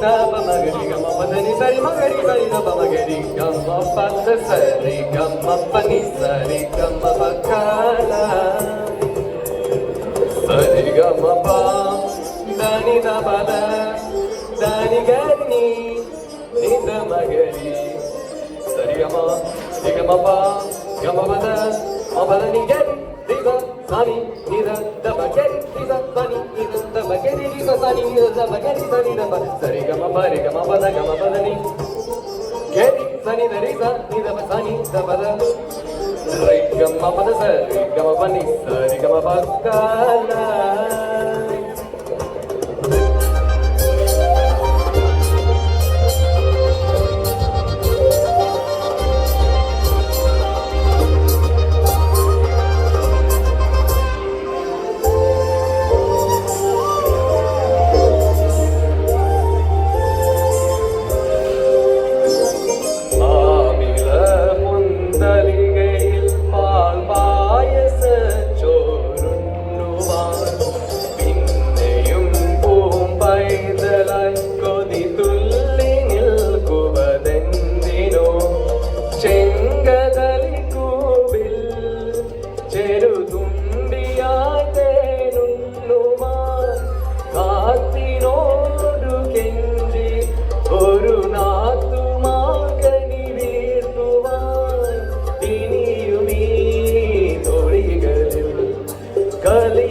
ba magari ga ma pa da ni sa ri magari sa ri da ba magari ga ma pa da sa ri ga ma pa ni sa ri ga ma pa ka la sa ri ga ma pa da ni da ba da ni ga ni da magari sa ri ga ma pa ga ma pa da ni ga ni da sa ni da da ba ga ni da sa ni da ba ga ni da sa ni da ba ga ni sa ni da ba sa ri ga ma pa da ga ma pa da ni ga ni sa ni da ri sa ni da ba sa ni da ba da ri ga ma pa da sa ri ga ma pa ni sa ri ga ma pa ka la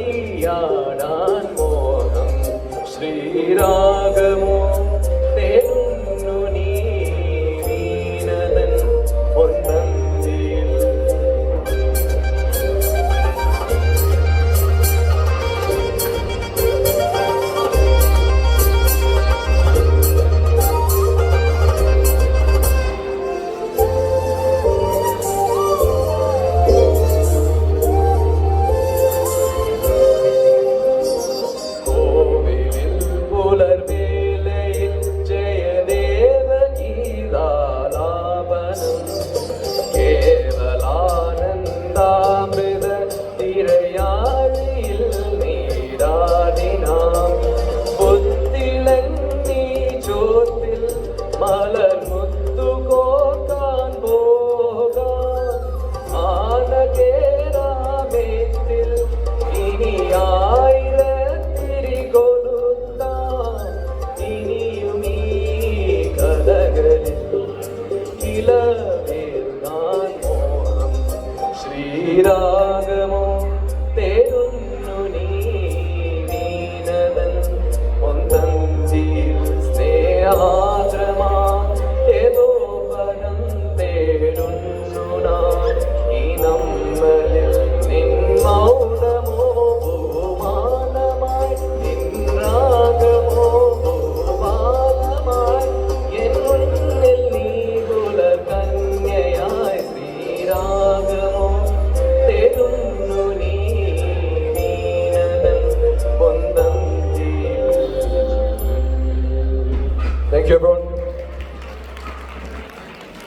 കളിയാടാൻ മോഹം ശ്രീരാഗമോ തേന്നു നീ വീണതൻ പൊന്നന്തിയിൽ മലർ മുത്തു കോർക്കാൻ പോകാം ആനകേരാമേത്തിൽ ഇനി ആയിരത്തിരി കൊളുത്താം ഇനിയും ഈ കഥകളിൽ ഇല